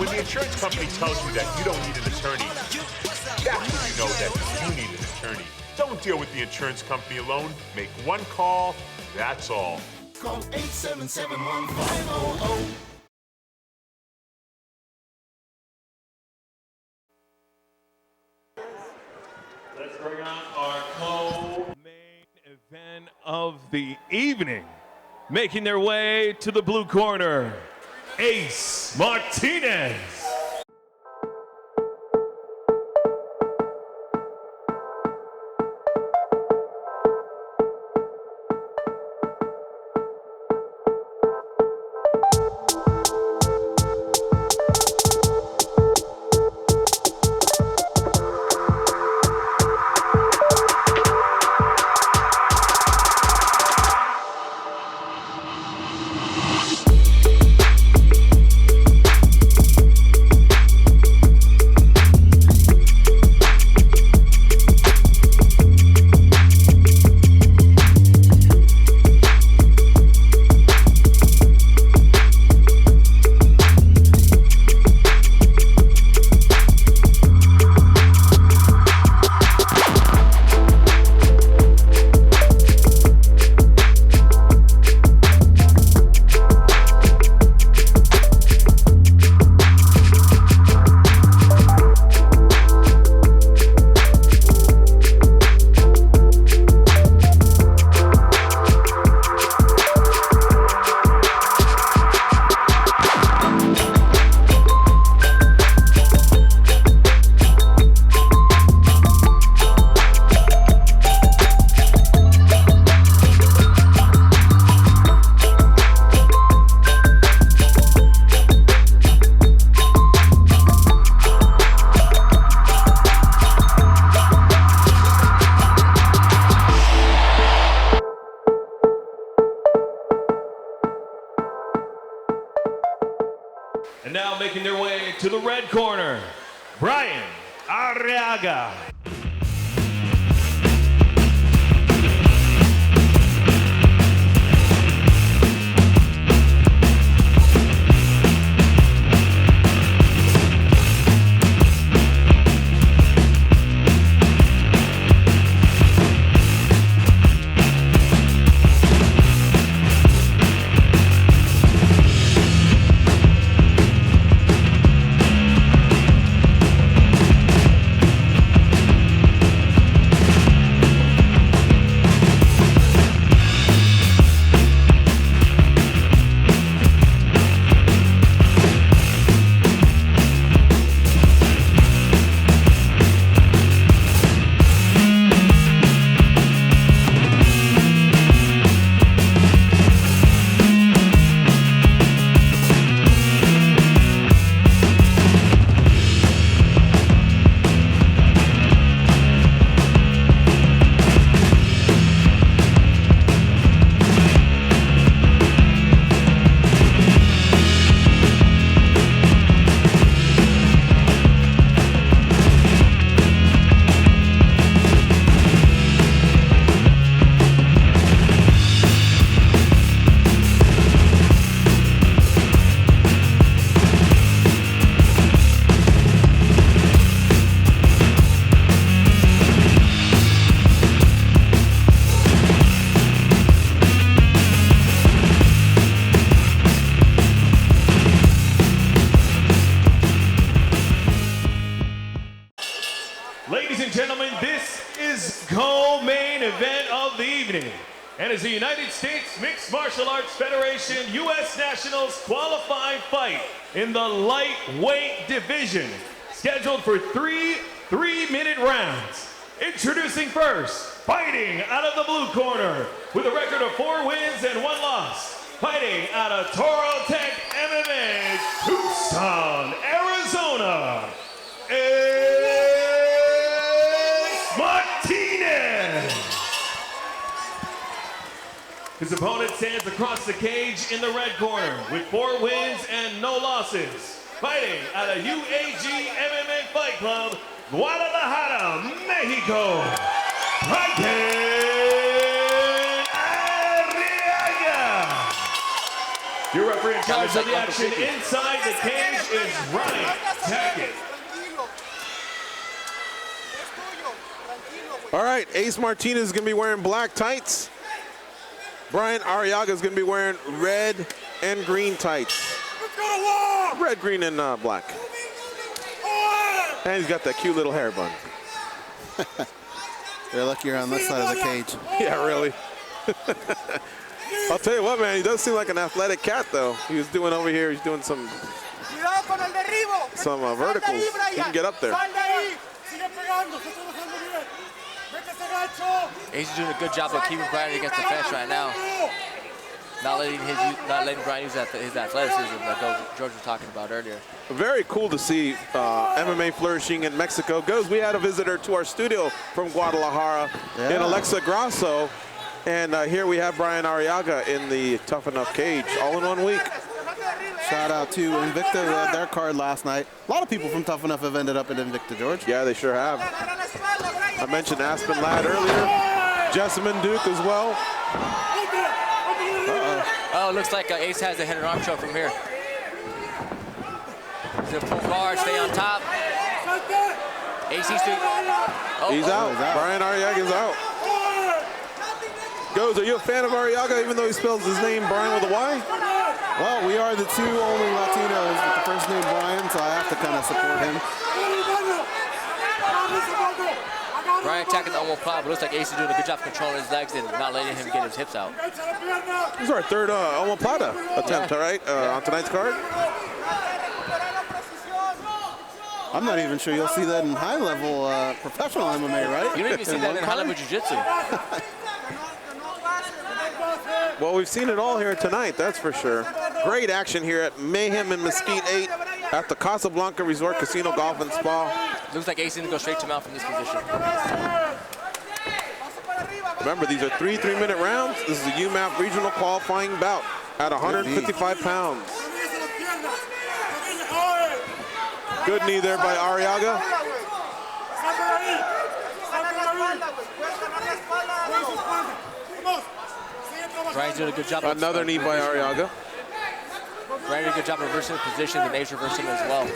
When the insurance company tells you that you don't need an attorney, that's when you know that you need an attorney. Don't deal with the insurance company alone. Make one call, that's all. Call 877-1500. Let's bring on our co-main event of the evening. Making their way to the blue corner, Ace Martinez. And now making their way to the red corner, Bryan Arreaga. Ladies and gentlemen, this is co-main event of the evening. And is the United States Mixed Martial Arts Federation U.S. Nationals qualifying fight in the lightweight division, scheduled for three-minute rounds. Introducing first, fighting out of the blue corner, with a record of 4 wins and 1 loss, fighting out of ToroTech MMA, Tucson, Arizona, Martinez. His opponent stands across the cage in the red corner with 4 wins and no losses. Fighting out of UAG MMA Fight Club, Guadalajara, Mexico, Bryan Arreaga. Your referee in charge of the action inside the cage is Bryan Arreaga. All right, Ace Martinez is going to be wearing black tights. Bryan Arreaga is going to be wearing red and green tights. Red, green, and black. And he's got that cute little hair bun. You're lucky you're on this side of the cage. Yeah, really. I'll tell you what, man, he does seem like an athletic cat, though. He was doing over here, he's doing some verticals. He can get up there. Ace is doing a good job of keeping Bryan against the fence right now. Not letting Bryan use his athleticism that George was talking about earlier. Very cool to see MMA flourishing in Mexico. We had a visitor to our studio from Guadalajara in Alexa Grasso. And here we have Bryan Arreaga in the Tuff-N-Uff cage, all in 1 week. Shout out to Invicta, who had their card last night. A lot of people from Tuff-N-Uff have ended up in Invicta, George. Yeah, they sure have. I mentioned Aspen Ladd earlier. Jessamine Duke as well. Oh, it looks like Ace has a head and arm choke from here. He's gonna pull guard, stay on top. Ace needs to. He's out. Bryan Arreaga's out. Are you a fan of Arreaga, even though he spells his name Bryan with a Y? Well, we are the two only Latinos with the first name Bryan, so I have to kind of support him. Bryan attacking the omoplata, but looks like Ace is doing a good job controlling his legs and not letting him get his hips out. This is our third omoplata attempt, right, on tonight's card. I'm not even sure you'll see that in high-level professional MMA, right? You don't even see that in high-level jiu-jitsu. Well, we've seen it all here tonight, that's for sure. Great action here at Mayhem and Mesquite 8 at the Casablanca Resort Casino Golf and Spa. Looks like Ace is going to go straight to mount from this position. Remember, these are 3 3-minute rounds. This is a UMAP regional qualifying bout at 155 pounds. Good knee there by Arreaga. Bryan's doing a good job. Another knee by Arreaga. Bryan did a good job of reversing the position, and Ace reversed him as well.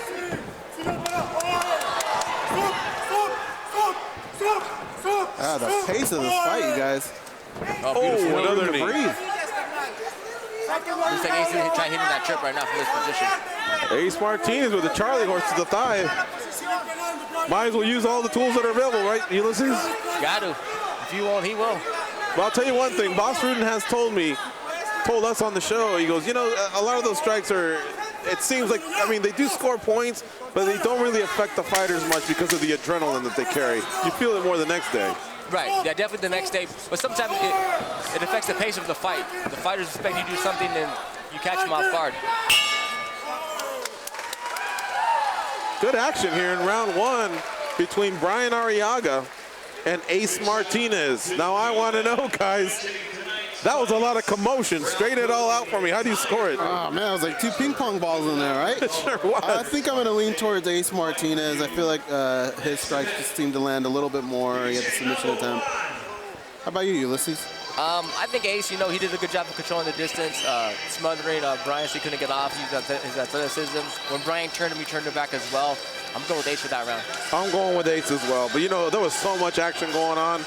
The pace of this fight, you guys. Oh, another knee. Looks like Ace is trying hitting that trip right now from this position. Ace Martinez with a Charlie horse to the thigh. Might as well use all the tools that are available, right, Ulysses? Got to. If you won't, he will. Well, I'll tell you one thing. Boss Rudin has told us on the show, he goes, you know, a lot of those strikes are, it seems like, I mean, they do score points, but they don't really affect the fighters much because of the adrenaline that they carry. You feel it more the next day. Right, yeah, definitely the next day. But sometimes it affects the pace of the fight. The fighters expect you to do something, and you catch them off guard. Good action here in round 1 between Bryan Arreaga and Ace Martinez. Now I want to know, guys, that was a lot of commotion. Straighten it all out for me. How do you score it? Oh, man, it was like 2 ping pong balls in there, right? It sure was. I think I'm going to lean towards Ace Martinez. I feel like his strikes just seemed to land a little bit more. He had the submission attempt. How about you, Ulysses? I think Ace, you know, he did a good job of controlling the distance, smothering Bryan so he couldn't get off, use his athleticism. When Bryan turned him, he turned him back as well. I'm going with Ace for that round. I'm going with Ace as well. But, you know, there was so much action going on.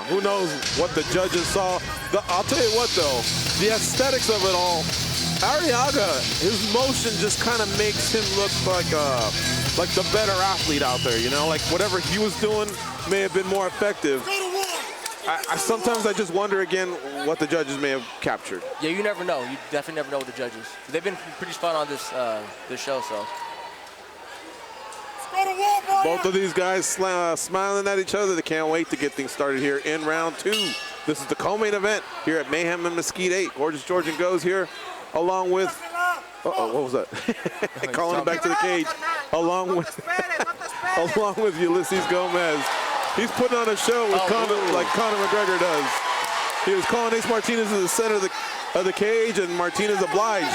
Who knows what the judges saw. I'll tell you what, though, the aesthetics of it all, Arreaga, his motion just kind of makes him look like the better athlete out there, you know? Like, whatever he was doing may have been more effective. Sometimes I just wonder again what the judges may have captured. Yeah, you never know. You definitely never know with the judges. They've been pretty spot on this show, so. Both of these guys smiling at each other. They can't wait to get things started here in round 2. This is the co-main event here at Mayhem and Mesquite 8. Gorgeous Georgian goes here along with, what was that? Calling him back to the cage. Along with Ulysses Gomez. He's putting on a show with like Conor McGregor does. He was calling Ace Martinez to the center of the cage, and Martinez obliged.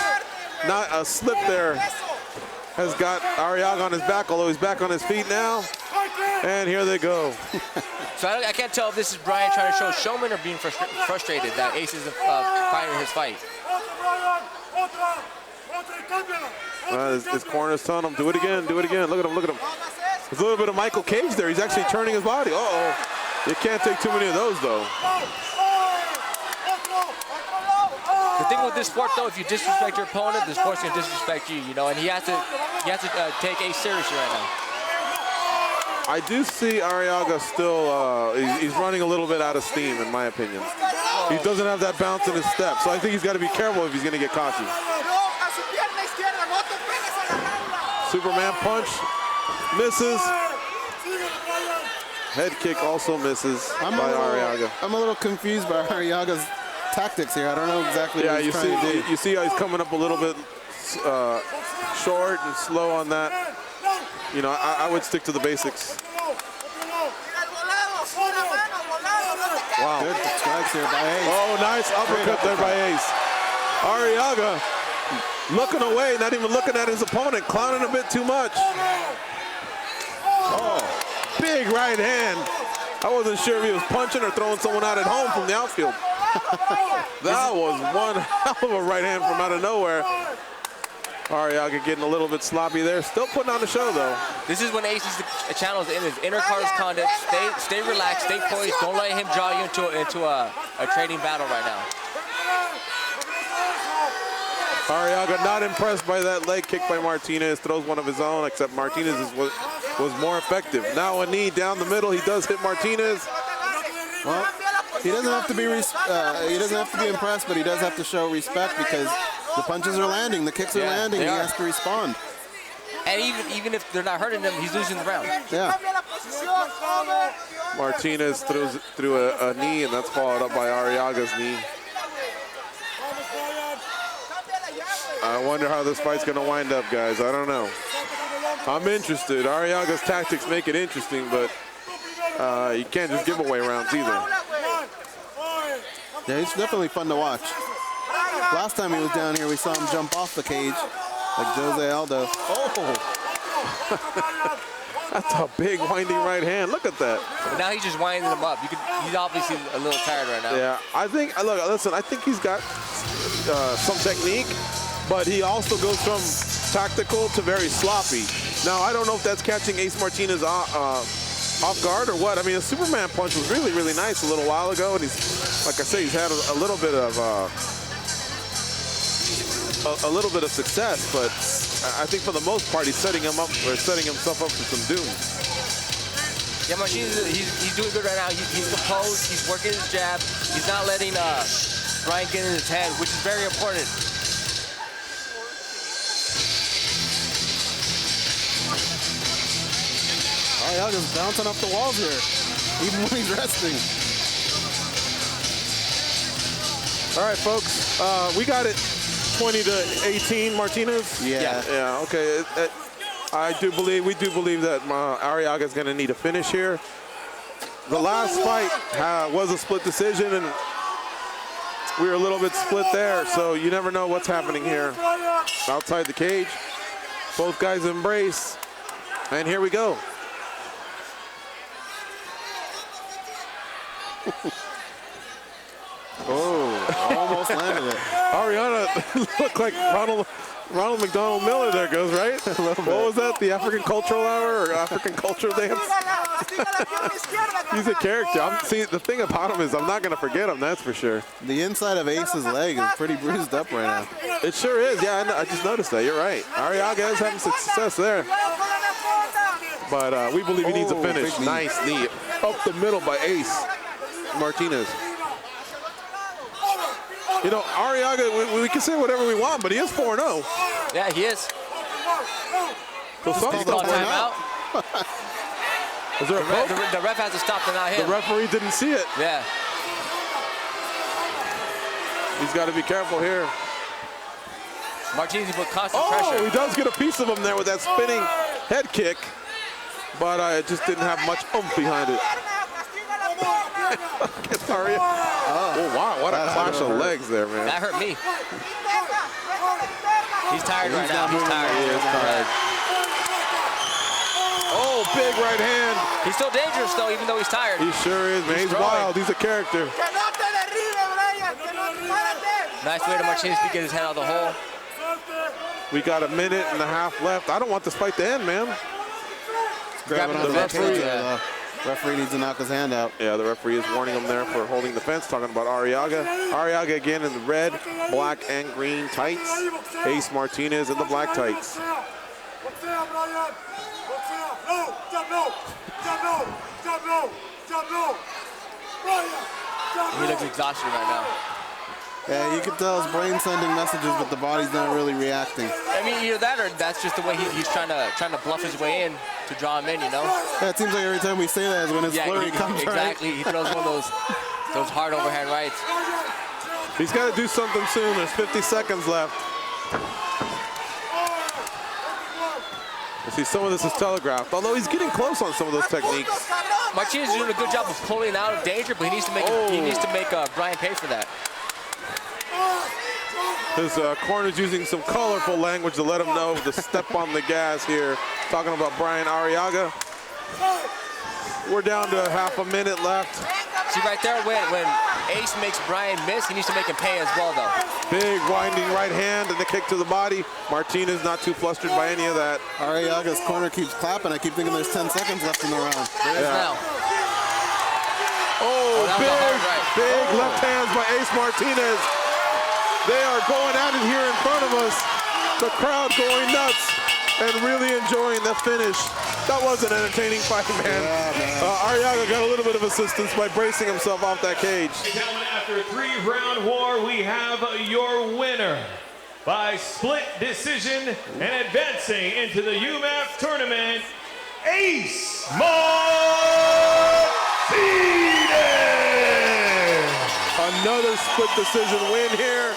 Not a slip there. Has got Arreaga on his back, although he's back on his feet now. And here they go. So I can't tell if this is Bryan trying to show showman or being frustrated that Ace isn't fighting his fight. His corner's telling him, do it again, do it again. Look at him, look at him. There's a little bit of Michael Cage there. He's actually turning his body. Uh-oh. You can't take too many of those, though. The thing with this sport, though, if you disrespect your opponent, the sport's gonna disrespect you, you know, and he has to take Ace seriously right now. I do see Arreaga still, he's running a little bit out of steam, in my opinion. He doesn't have that bounce in his step, so I think he's got to be careful if he's going to get cocky. Superman punch, misses. Head kick also misses by Arreaga. I'm a little confused by Arriaga's tactics here. I don't know exactly what he's trying to do. You see how he's coming up a little bit short and slow on that. You know, I would stick to the basics. Wow. Good strikes here by Ace. Oh, nice uppercut there by Ace. Arreaga looking away, not even looking at his opponent, clowning a bit too much. Oh, big right hand. I wasn't sure if he was punching or throwing someone out at home from the outfield. That was one hell of a right hand from out of nowhere. Arreaga getting a little bit sloppy there. Still putting on the show, though. This is when Ace channels in his inner correspondence. Stay relaxed, stay poised. Don't let him draw you into a trading battle right now. Arreaga not impressed by that leg kick by Martinez. Throws one of his own, except Martinez was more effective. Now a knee down the middle. He does hit Martinez. Well, he doesn't have to be impressed, but he does have to show respect because the punches are landing, the kicks are landing, he has to respond. And even if they're not hurting him, he's losing the round. Yeah. Martinez threw a knee, and that's followed up by Arriaga's knee. I wonder how this fight's going to wind up, guys. I don't know. I'm interested. Arriaga's tactics make it interesting, but you can't just give away rounds either. Yeah, he's definitely fun to watch. Last time he was down here, we saw him jump off the cage like Jose Aldo. Oh! That's a big winding right hand. Look at that. But now he's just winding him up. He's obviously a little tired right now. Yeah, I think, listen, I think he's got some technique, but he also goes from tactical to very sloppy. Now, I don't know if that's catching Ace Martinez off guard or what. I mean, a Superman punch was really, really nice a little while ago, and he's, like I say, he's had a little bit of success, but I think for the most part he's setting himself up for some doom. Yeah, Martinez, he's doing good right now. He's composed. He's working his jab. He's not letting Bryan get in his head, which is very important. Arreaga's bouncing off the walls here, even when he's resting. All right, folks, we got it 20-18, Martinez. Yeah. Okay. We do believe that Arreaga is going to need a finish here. The last fight was a split decision, and we were a little bit split there. So you never know what's happening here outside the cage. Both guys embrace, and here we go. Oh, almost landed it. Ariana looked like Ronald McDonald Miller there goes, right? What was that, the African Cultural Hour or African Culture Dance? He's a character. See, the thing about him is I'm not going to forget him, that's for sure. The inside of Ace's leg is pretty bruised up right now. It sure is, yeah, I just noticed that, you're right. Arreaga is having success there. But we believe he needs a finish. Nice knee up the middle by Ace Martinez. You know, Arreaga, we can say whatever we want, but he is 4-0. Yeah, he is. So something's called timeout. Is there a poke? The ref has to stop the not hit. The referee didn't see it. Yeah. He's got to be careful here. Martinez put constant pressure. Oh, he does get a piece of him there with that spinning head kick, but it just didn't have much oomph behind it. Sorry. Oh, wow, what a clash of legs there, man. That hurt me. He's tired right now. He's tired. He is tired. Oh, big right hand. He's still dangerous, though, even though he's tired. He sure is, man. He's wild. He's a character. Nice way to Martinez to get his head out of the hole. We got a minute and a half left. I don't want this fight to end, man. Grabbing on the the referee. Referee needs to knock his hand out. Yeah, the referee is warning him there for holding the fence, talking about Arreaga. Arreaga again in the red, black, and green tights. Ace Martinez in the black tights. He looks exhausted right now. Yeah, you can tell his brain sending messages, but the body's not really reacting. I mean, either that or that's just the way he's trying to bluff his way in to draw him in, you know? Yeah, it seems like every time we say that is when his flurry comes. Exactly. Right? He throws one of those hard overhand rights. He's got to do something soon. There's 50 seconds left. You see, some of this is telegraphed, although he's getting close on some of those techniques. Martinez is doing a good job of pulling out of danger, but he needs to make Bryan pay for that. His corner's using some colorful language to let him know to step on the gas here. Talking about Bryan Arreaga. We're down to half a minute left. See right there, when Ace makes Bryan miss, he needs to make him pay as well, though. Big winding right hand and the kick to the body. Martinez not too flustered by any of that. Arreaga's corner keeps clapping. I keep thinking there's 10 seconds left in the round. There is now. Big left hands by Ace Martinez. They are going at it here in front of us. The crowd going nuts and really enjoying the finish. That was an entertaining fight, man. Arreaga got a little bit of assistance by bracing himself off that cage. After a 3-round war, we have your winner by split decision and advancing into the UMAF tournament, Ace Martinez! Another split decision win here.